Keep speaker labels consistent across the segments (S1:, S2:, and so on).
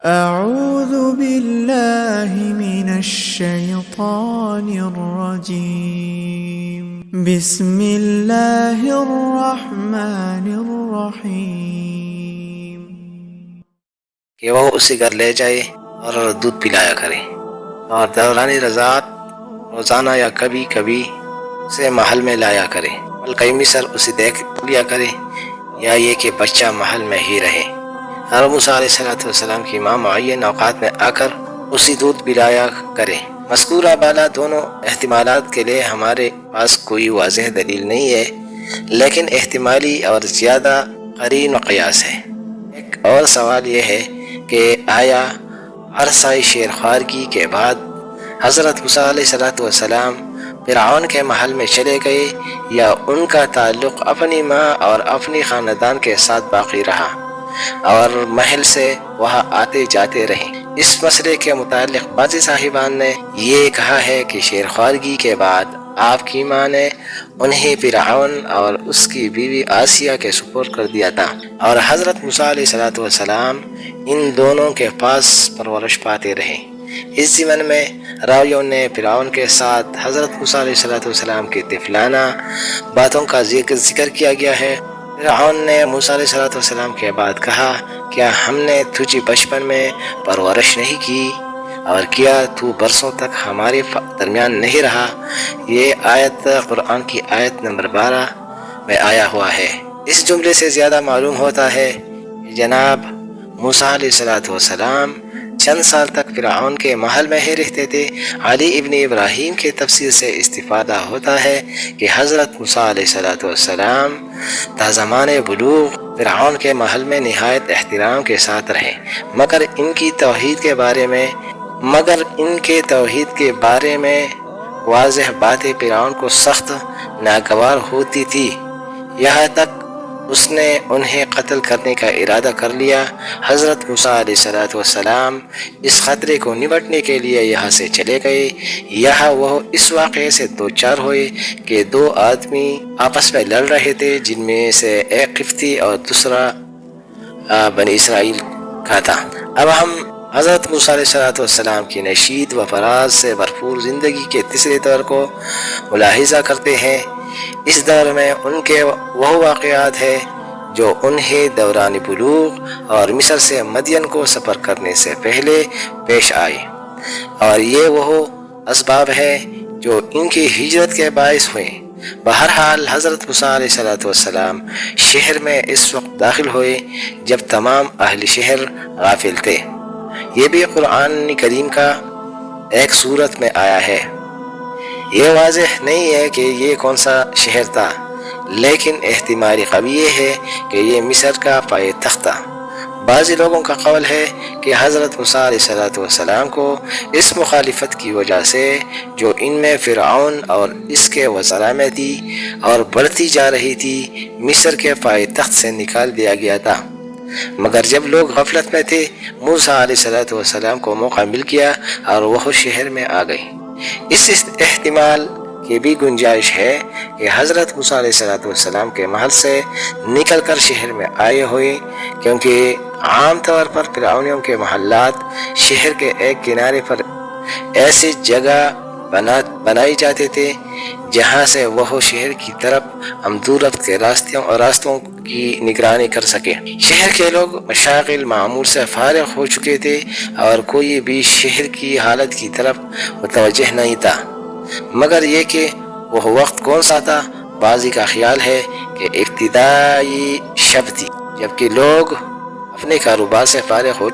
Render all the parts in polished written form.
S1: أعوذ بالله من الشيطان الرجيم بسم الله الرحمن الرحيم
S2: کہ وہ اسے گھر لے جائے اور دودھ پلایا کرے، اور دوران رضاعت روزانہ یا کبھی کبھی اسے محل میں لایا کرے، بلکہ مصر اسے دیکھ لیا کرے، یا یہ کہ بچہ محل میں ہی رہے۔ اور موسیٰ علیہ السلام کی ماں معین اوقات میں آ کر اسی دودھ پلایا کرے۔ مذکورہ بالا دونوں احتمالات کے لیے ہمارے پاس کوئی واضح دلیل نہیں ہے، لیکن احتمالی اور زیادہ قرین و قیاس ہے۔ ایک اور سوال یہ ہے کہ آیا عرصہ شیرخوارگی کے بعد حضرت موسیٰ علیہ السلام فرعون کے محل میں چلے گئے، یا ان کا تعلق اپنی ماں اور اپنی خاندان کے ساتھ باقی رہا اور محل سے وہاں آتے جاتے رہے؟ اس مسئلے کے متعلق بعض صاحبان نے یہ کہا ہے کہ شیرخوارگی کے بعد آپ کی ماں نے انہیں فرعون اور اس کی بیوی آسیہ کے سپرد کر دیا تھا، اور حضرت موسیٰ علیہ السلام ان دونوں کے پاس پرورش پاتے رہے۔ اس ضمن میں راویوں نے فرعون کے ساتھ حضرت موسیٰ علیہ السلام کی طفلانہ باتوں کا ذکر کیا گیا ہے۔ فرعون نے موسیٰ علیہ السلام کے بعد کہا، کیا ہم نے تجھے بچپن میں پرورش نہیں کی، اور کیا تو برسوں تک ہمارے درمیان نہیں رہا؟ یہ آیت قرآن کی آیت نمبر 12 میں آیا ہوا ہے۔ اس جملے سے زیادہ معلوم ہوتا ہے کہ جناب موسیٰ علیہ السلام چند سال تک فرعون کے محل میں ہی رہتے تھے۔ علی ابن ابراہیم کے تفسیر سے استفادہ ہوتا ہے کہ حضرت موسیٰ علیہ السلام تا زمان بلوغ فرعون کے محل میں نہایت احترام کے ساتھ رہے، مگر ان کے توحید کے بارے میں واضح باتیں فرعون کو سخت ناگوار ہوتی تھی، یہاں تک اس نے انہیں قتل کرنے کا ارادہ کر لیا۔ حضرت موسیٰ علیہ السلام اس خطرے کو نمٹنے کے لیے یہاں سے چلے گئے۔ یہاں وہ اس واقعے سے دوچار ہوئے کہ دو آدمی آپس میں لڑ رہے تھے، جن میں سے ایک قبطی اور دوسرا بنی اسرائیل کا تھا۔ اب ہم حضرت موسیٰ علیہ السلام کی نشید و فراز سے بھرپور زندگی کے تیسرے دور کو ملاحظہ کرتے ہیں۔ اس دور میں ان کے وہ واقعات ہیں جو انہیں دوران بلوغ اور مصر سے مدین کو سفر کرنے سے پہلے پیش آئے، اور یہ وہ اسباب ہیں جو ان کی ہجرت کے باعث ہوئے۔ بہرحال حضرت موسیٰ علیہ السلام شہر میں اس وقت داخل ہوئے جب تمام اہل شہر غافل تھے۔ یہ بھی قرآن کریم کا ایک سورت میں آیا ہے۔ یہ واضح نہیں ہے کہ یہ کون سا شہر تھا، لیکن احتمال قوی یہ ہے کہ یہ مصر کا پائے تخت تھا۔ بعض لوگوں کا قول ہے کہ حضرت موسیٰ علیہ السلام کو اس مخالفت کی وجہ سے جو ان میں فرعون اور اس کے وزراء میں تھی اور بڑھتی جا رہی تھی، مصر کے پائے تخت سے نکال دیا گیا تھا، مگر جب لوگ غفلت میں تھے موسیٰ علیہ السلام کو موقع مل گیا اور وہ شہر میں آ گئے۔ اس احتمال کی بھی گنجائش ہے کہ حضرت موسیٰ علیہ السلام کے محل سے نکل کر شہر میں آئے ہوئے، کیونکہ عام طور پر فرعونیوں کے محلات شہر کے ایک کنارے پر ایسی جگہ بنائی جاتے تھے جہاں سے وہ شہر کی طرف امدورت کے راستوں کی نگرانی کر سکے۔ شہر کے لوگ مشاغل معمول سے فارغ ہو چکے تھے اور کوئی بھی شہر کی حالت کی طرف متوجہ نہیں تھا، مگر یہ کہ وہ وقت کون سا تھا؟ بعضی کا خیال ہے کہ ابتدائی شب تھی، جبکہ لوگ اپنے کاروبار سے فارغ ہو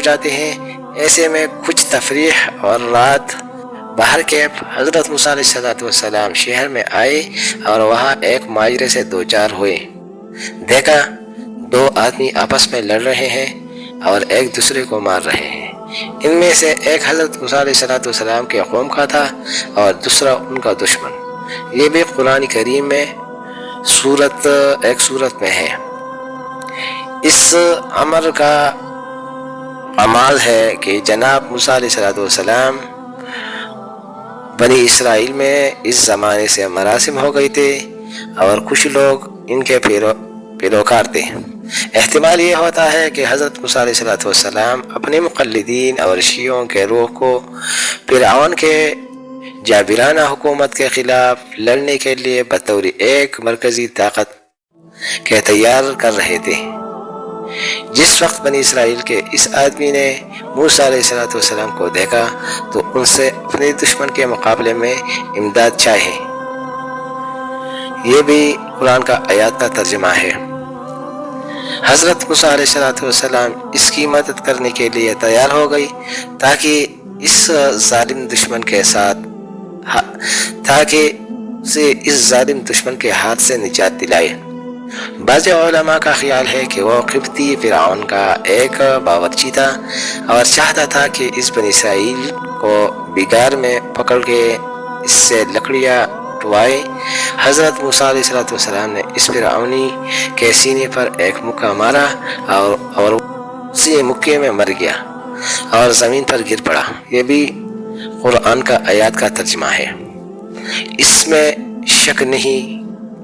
S2: جاتے ہیں۔ ایسے میں کچھ تفریح اور رات باہر کے حضرت موسیٰ علیہ السلام شہر میں آئے اور وہاں ایک ماجرے سے دوچار ہوئے۔ دیکھا دو آدمی آپس میں لڑ رہے ہیں اور ایک دوسرے کو مار رہے ہیں۔ ان میں سے ایک حضرت موسیٰ علیہ السلام کے قوم کا تھا اور دوسرا ان کا دشمن۔ یہ بھی قرآن کریم میں ایک سورت میں ہے۔ اس امر کا کمال ہے کہ جناب موسیٰ علیہ السلام بنی اسرائیل میں اس زمانے سے مراسم ہو گئے تھے اور کچھ لوگ ان کے پیروکار تھے۔ احتمال یہ ہوتا ہے کہ حضرت موسیٰ علیہ السلام اپنے مقلدین اور شیعوں کے روح کو فرعون کے جابرانہ حکومت کے خلاف لڑنے کے لیے بطور ایک مرکزی طاقت کے تیار کر رہے تھے۔ جس وقت بنی اسرائیل کے اس آدمی نے موسیٰ علیہ السلام کو دیکھا تو ان سے اپنے دشمن کے مقابلے میں امداد چاہی۔ یہ بھی قرآن کا آیات کا ترجمہ ہے۔ حضرت موسیٰ علیہ السلام اس کی مدد کرنے کے لیے تیار ہو گئی تاکہ ظالم دشمن کے ہاتھ سے نجات دلائے۔ بعض علماء کا خیال ہے کہ وہ قبطی فرعون کا ایک باورچی تھا اور چاہتا تھا کہ اس بنی اسرائیل کو بگاڑ میں پکڑ کے اس سے لکڑیاں اٹھوائے۔ حضرت موسیٰ علیہ السلام نے اس فرعونی کے سینے پر ایک مکہ مارا اور اسی مکے میں مر گیا اور زمین پر گر پڑا۔ یہ بھی قرآن کا آیات کا ترجمہ ہے۔ اس میں شک نہیں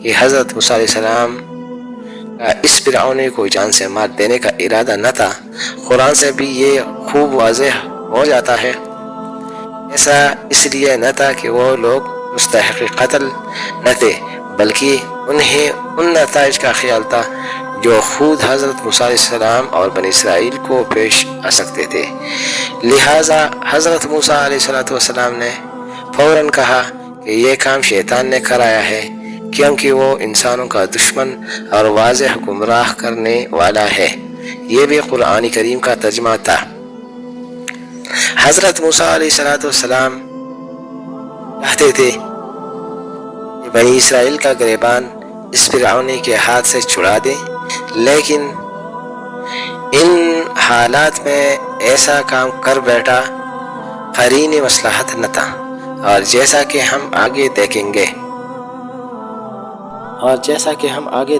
S2: کہ حضرت موسیٰ علیہ السلام کا اس فرعونی کو جان سے مار دینے کا ارادہ نہ تھا۔ قرآن سے بھی یہ خوب واضح ہو جاتا ہے۔ ایسا اس لیے نہ تھا کہ وہ لوگ مستحق قتل نہ تھے، بلکہ انہیں ان نتائج کا خیال تھا جو خود حضرت موسیٰ علیہ السلام اور بنی اسرائیل کو پیش آ سکتے تھے۔ لہٰذا حضرت موسیٰ علیہ السلام نے فوراً کہا کہ یہ کام شیطان نے کرایا ہے، کیونکہ وہ انسانوں کا دشمن اور واضح گمراہ کرنے والا ہے۔ یہ بھی قرآن کریم کا ترجمہ تھا۔ حضرت موسیٰ علیہ السلام چاہتے تھے کہ بنی اسرائیل کا گریبان اس فرعونی کے ہاتھ سے چھڑا دیں، لیکن ان حالات میں ایسا کام کر بیٹھا قرین مصلحت نہ تھا، اور جیسا کہ ہم آگے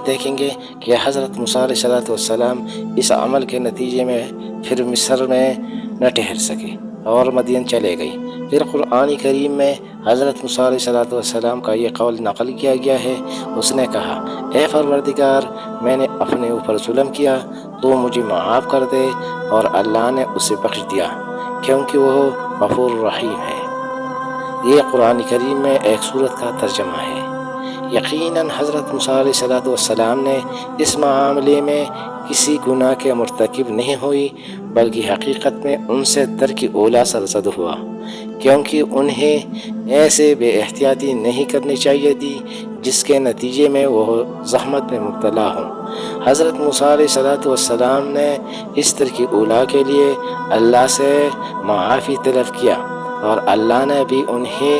S2: دیکھیں گے کہ حضرت موسیٰ علیہ السلام اس عمل کے نتیجے میں پھر مصر میں نہ ٹھہر سکے اور مدین چلے گئی۔ پھر قرآن کریم میں حضرت موسیٰ علیہ السلام کا یہ قول نقل کیا گیا ہے۔ اس نے کہا، اے پروردگار، میں نے اپنے اوپر ظلم کیا، تو مجھے معاف کر دے، اور اللہ نے اسے بخش دیا کیونکہ وہ غفور رحیم ہے۔ یہ قرآن کریم میں ایک سورت کا ترجمہ ہے۔ یقیناً حضرت موسیٰ علیہ السلام نے اس معاملے میں کسی گناہ کے مرتکب نہیں ہوئی، بلکہ حقیقت میں ان سے ترک اولا سرزد ہوا، کیونکہ انہیں ایسے بے احتیاطی نہیں کرنی چاہیے تھی جس کے نتیجے میں وہ زحمت میں مبتلا ہوں۔ حضرت موسیٰ علیہ السلام نے اس ترک اولا کے لیے اللہ سے معافی طلب کیا، اور اللہ نے بھی انہیں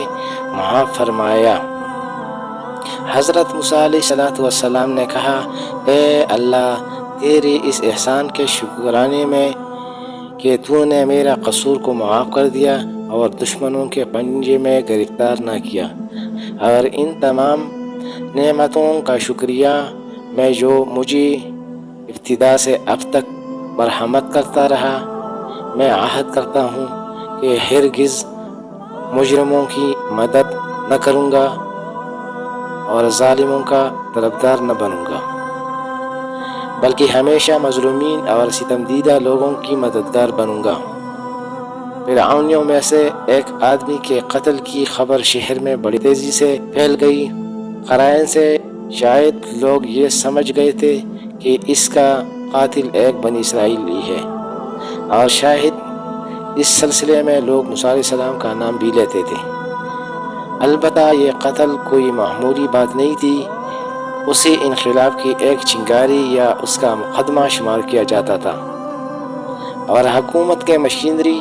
S2: معاف فرمایا۔ حضرت موسیٰ علیہ السلام نے کہا، اے اللہ، تیرے اس احسان کے شکرانے میں کہ تو نے میرا قصور کو معاف کر دیا اور دشمنوں کے پنجے میں گرفتار نہ کیا، اور ان تمام نعمتوں کا شکریہ میں جو مجھے ابتدا سے اب تک مرحمت کرتا رہا، میں عہد کرتا ہوں کہ ہرگز مجرموں کی مدد نہ کروں گا اور ظالموں کا طرفدار نہ بنوں گا، بلکہ ہمیشہ مظلومین اور ستم دیدہ لوگوں کی مددگار بنوں گا۔ فرعونیوں میں سے ایک آدمی کے قتل کی خبر شہر میں بڑی تیزی سے پھیل گئی۔ قرائن سے شاید لوگ یہ سمجھ گئے تھے کہ اس کا قاتل ایک بنی اسرائیلی ہے، اور شاید اس سلسلے میں لوگ موسیٰ علیہ السلام کا نام بھی لیتے تھے۔ البتہ یہ قتل کوئی معمولی بات نہیں تھی، اسے انقلاب کی ایک چنگاری یا اس کا مقدمہ شمار کیا جاتا تھا، اور حکومت کے مشینری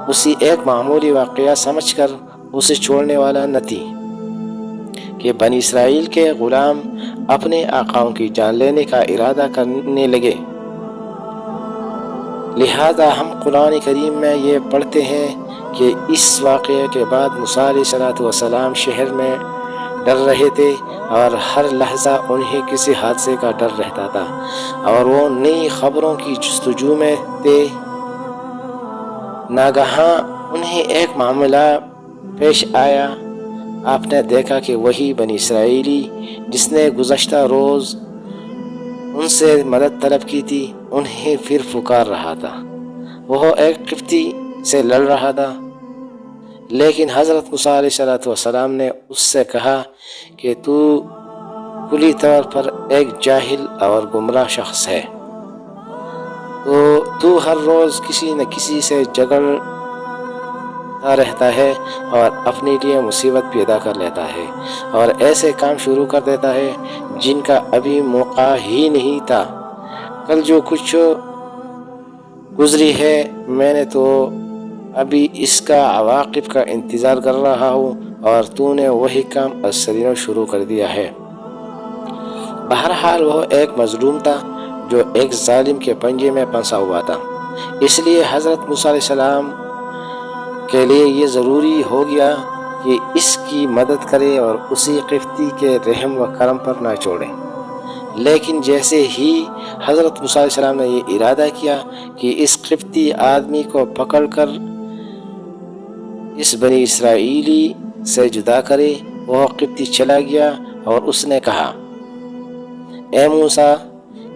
S2: اسے ایک معمولی واقعہ سمجھ کر اسے چھوڑنے والا نہ تھی کہ بنی اسرائیل کے غلام اپنے آقاؤں کی جان لینے کا ارادہ کرنے لگے۔ لہذا ہم قرآن کریم میں یہ پڑھتے ہیں کہ اس واقعے کے بعد موسیٰ علیہ السلام شہر میں ڈر رہے تھے، اور ہر لحظہ انہیں کسی حادثے کا ڈر رہتا تھا، اور وہ نئی خبروں کی جستجو میں تھے۔ ناگہاں انہیں ایک معاملہ پیش آیا۔ آپ نے دیکھا کہ وہی بنی اسرائیلی جس نے گزشتہ روز ان سے مدد طلب کی تھی انہیں پھر پکار رہا تھا۔ وہ ایک قبطی سے لڑ رہا تھا، لیکن حضرت موسیٰ علیہ السلام نے اس سے کہا کہ تو کلی طور پر ایک جاہل اور گمراہ شخص ہے، تو ہر روز کسی نہ کسی سے جھگڑتا رہتا ہے اور اپنے لیے مصیبت پیدا کر لیتا ہے اور ایسے کام شروع کر دیتا ہے جن کا ابھی موقع ہی نہیں تھا۔ کل جو کچھ گزری ہے میں نے تو ابھی اس کا عواقب کا انتظار کر رہا ہوں اور تو نے وہی کام ازسرینو شروع کر دیا ہے۔ بہرحال وہ ایک مظلوم تھا جو ایک ظالم کے پنجے میں پھنسا ہوا تھا، اس لیے حضرت موسیٰ علیہ السلام کے لیے یہ ضروری ہو گیا کہ اس کی مدد کرے اور اسی قبطی کے رحم و کرم پر نہ چھوڑے۔ لیکن جیسے ہی حضرت موسیٰ علیہ السلام نے یہ ارادہ کیا کہ اس قبطی آدمی کو پکڑ کر اس بنی اسرائیلی سے جدا کرے، وہ قبطی چلا گیا اور اس نے کہا، اے موسیٰ،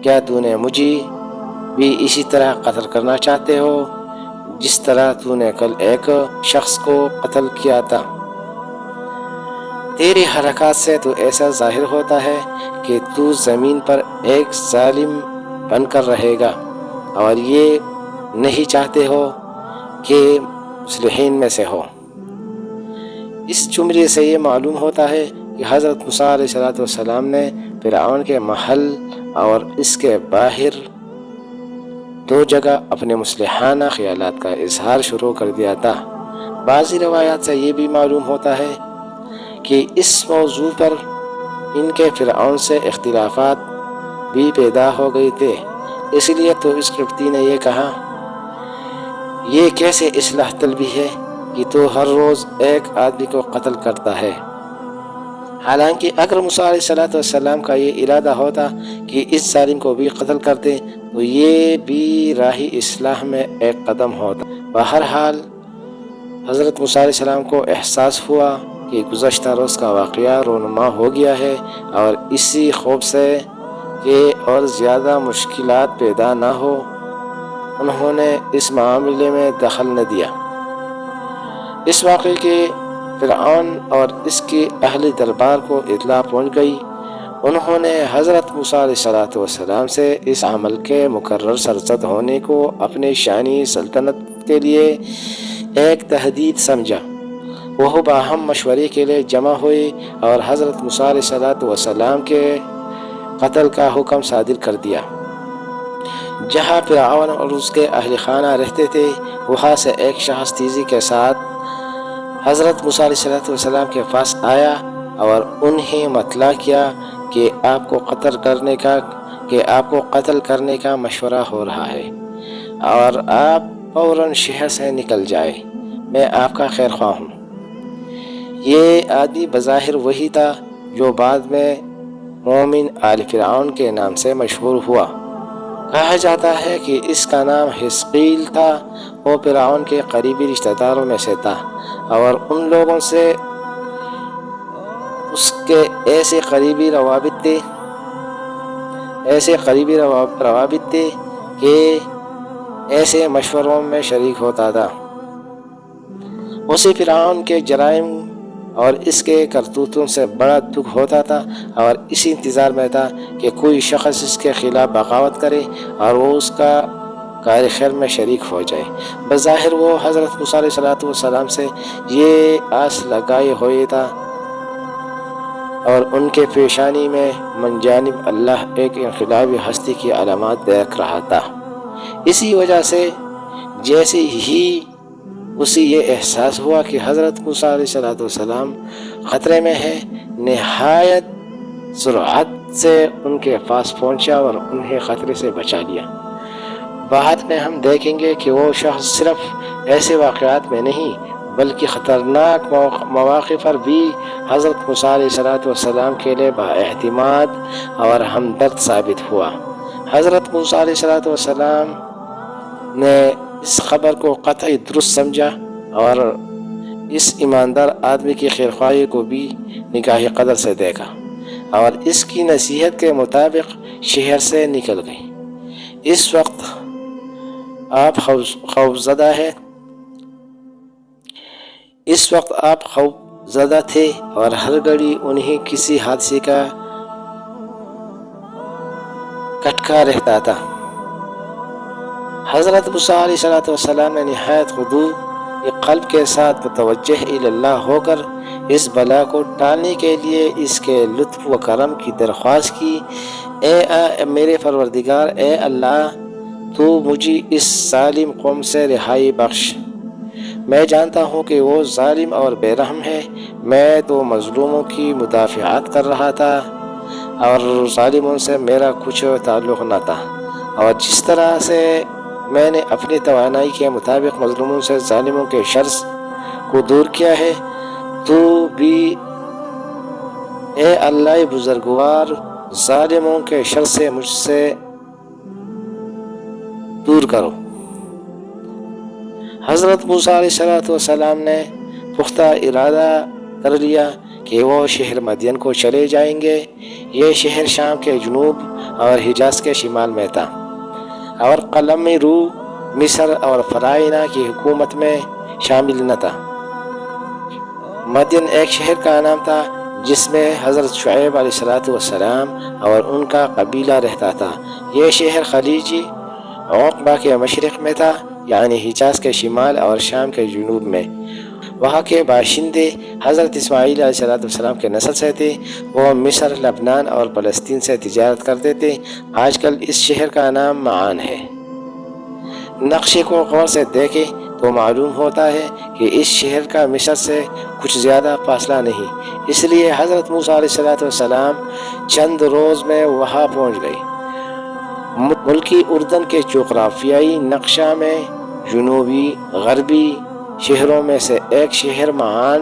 S2: کیا تو نے مجھے بھی اسی طرح قتل کرنا چاہتے ہو جس طرح تو نے کل ایک شخص کو قتل کیا تھا؟ تیری حرکات سے تو ایسا ظاہر ہوتا ہے کہ تو زمین پر ایک ظالم بن کر رہے گا اور یہ نہیں چاہتے ہو کہ مصلحین میں سے ہو۔ اس جملے سے یہ معلوم ہوتا ہے کہ حضرت موسیٰ علیہ السلام نے فرعون کے محل اور اس کے باہر دو جگہ اپنے مصلحانہ خیالات کا اظہار شروع کر دیا تھا۔ بعضی روایات سے یہ بھی معلوم ہوتا ہے کہ اس موضوع پر ان کے فرعون سے اختلافات بھی پیدا ہو گئے تھے، اس لیے تو اس قبطی نے یہ کہا، یہ کیسے اصلاح طلبی ہے کہ تو ہر روز ایک آدمی کو قتل کرتا ہے۔ حالانکہ اگر موسیٰ علیہ السلام کا یہ ارادہ ہوتا کہ اس ظالم کو بھی قتل کر دے تو یہ بھی راہ اصلاح میں ایک قدم ہوتا۔ بہرحال حضرت موسیٰ علیہ السلام کو احساس ہوا کہ گزشتہ روز کا واقعہ رونما ہو گیا ہے اور اسی خوف سے کہ اور زیادہ مشکلات پیدا نہ ہو انہوں نے اس معاملے میں دخل نہ دیا۔ اس واقعے کے فرعون اور اس کے اہل دربار کو اطلاع پہنچ گئی۔ انہوں نے حضرت موسیٰ علیہ السلام سے اس عمل کے مقرر سرزد ہونے کو اپنے شانی سلطنت کے لیے ایک تہدید سمجھا۔ وہ باہم مشورے کے لیے جمع ہوئے اور حضرت موسیٰ علیہ السلام کے قتل کا حکم صادر کر دیا۔ جہاں فرعون اور اس کے اہل خانہ رہتے تھے وہاں سے ایک شخص تیزی کے ساتھ حضرت موسیٰ علیہ السلام کے پاس آیا اور انہیں مطلع کیا کہ آپ کو قتل کرنے کا مشورہ ہو رہا ہے اور آپ فوراً شہر سے نکل جائے، میں آپ کا خیر خواہ ہوں۔ یہ آدمی بظاہر وہی تھا جو بعد میں مومن آل فرعون کے نام سے مشہور ہوا۔ کہا جاتا ہے کہ اس کا نام حزقیل تھا۔ وہ فرعون کے قریبی رشتہ داروں میں سے تھا اور ان لوگوں سے اس کے ایسے قریبی روابط تھے کہ ایسے مشوروں میں شریک ہوتا تھا۔ اسے فرعون کے جرائم اور اس کے کرتوتوں سے بڑا دکھ ہوتا تھا اور اسی انتظار میں تھا کہ کوئی شخص اس کے خلاف بغاوت کرے اور وہ اس کا کار خیر میں شریک ہو جائے۔ بظاہر وہ حضرت موسیٰ علیہ السلام سے یہ آس لگائے ہوئے تھا اور ان کے پیشانی میں من جانب اللہ ایک انقلابی ہستی کی علامات دیکھ رہا تھا۔ اسی وجہ سے جیسے ہی اسے یہ احساس ہوا کہ حضرت موسیٰ علیہ السلام خطرے میں ہے، نہایت سرعت سے ان کے پاس پہنچا اور انہیں خطرے سے بچا لیا۔ بعد میں ہم دیکھیں گے کہ وہ شخص صرف ایسے واقعات میں نہیں بلکہ خطرناک مواقع پر بھی حضرت موسیٰ علیہ السلام کے لیے بااعتماد اور ہمدرد ثابت ہوا۔ حضرت موسیٰ علیہ السلام نے اس خبر کو قطعی درست سمجھا اور اس ایماندار آدمی کی خیرخواہی کو بھی نگاہ قدر سے دیکھا اور اس کی نصیحت کے مطابق شہر سے نکل گئی۔ اس وقت آپ خوف زدہ تھے اور ہر گھڑی انہیں کسی حادثے کا کھٹکا رہتا تھا۔ حضرت موسیٰ علیہ السلام نے نہایت خضوع قلب کے ساتھ متوجہ اللہ ہو کر اس بلا کو ٹالنے کے لیے اس کے لطف و کرم کی درخواست کی۔ اے میرے پروردگار، اے اللہ، تو مجھے اس ظالم قوم سے رہائی بخش۔ میں جانتا ہوں کہ وہ ظالم اور بے رحم ہے۔ میں تو مظلوموں کی مدافعت کر رہا تھا اور ظالموں سے میرا کچھ تعلق نہ تھا، اور جس طرح سے میں نے اپنی توانائی کے مطابق مظلوموں سے ظالموں کے شر کو دور کیا ہے، تو بھی اے اللہ بزرگوار ظالموں کے شر سے مجھ سے دور کرو۔ حضرت موسیٰ علیہ السلام نے پختہ ارادہ کر لیا کہ وہ شہر مدین کو چلے جائیں گے۔ یہ شہر شام کے جنوب اور حجاز کے شمال میں تھا اور قلم روح مصر اور فرعونہ کی حکومت میں شامل نہ تھا۔ مدین ایک شہر کا نام تھا جس میں حضرت شعیب علیہ السلام اور ان کا قبیلہ رہتا تھا۔ یہ شہر خلیج عقبہ کے مشرق میں تھا، یعنی حجاز کے شمال اور شام کے جنوب میں۔ وہاں کے باشندے حضرت اسماعیل علیہ السلام کے نسل سے تھے۔ وہ مصر، لبنان اور فلسطین سے تجارت کرتے تھے۔ آج کل اس شہر کا نام معان ہے۔ نقشے کو غور سے دیکھیں تو معلوم ہوتا ہے کہ اس شہر کا مصر سے کچھ زیادہ فاصلہ نہیں، اس لیے حضرت موسیٰ علیہ السلام چند روز میں وہاں پہنچ گئے۔ ملکی اردن کے جغرافیائی نقشہ میں جنوبی غربی شہروں میں سے ایک شہر معان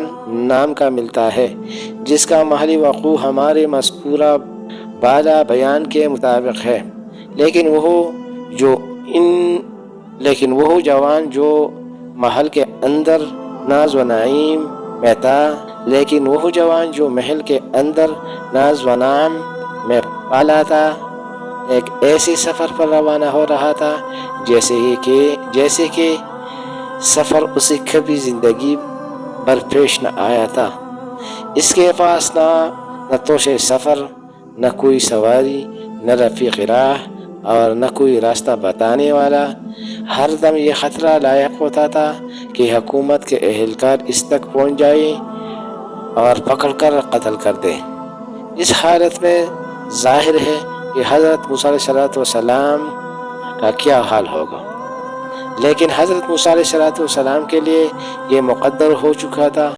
S2: نام کا ملتا ہے، جس کا محلی وقوع ہمارے مذکورہ بالا بیان کے مطابق ہے۔ لیکن وہ جوان جو محل کے اندر ناز و نعیم میں پالا تھا، ایک ایسے سفر پر روانہ ہو رہا تھا جیسے کہ سفر اسے کبھی زندگی بھر پیش نہ آیا تھا۔ اس کے پاس نہ توش سفر، نہ کوئی سواری، نہ رفیق راہ اور نہ کوئی راستہ بتانے والا۔ ہر دم یہ خطرہ لاحق ہوتا تھا کہ حکومت کے اہلکار اس تک پہنچ جائیں اور پکڑ کر قتل کر دیں۔ اس حالت میں ظاہر ہے کہ حضرت موسیٰ علیہ السلام کا کیا حال ہوگا، لیکن حضرت موسیٰ علیہ السلام کے لیے یہ مقدر ہو چکا تھا۔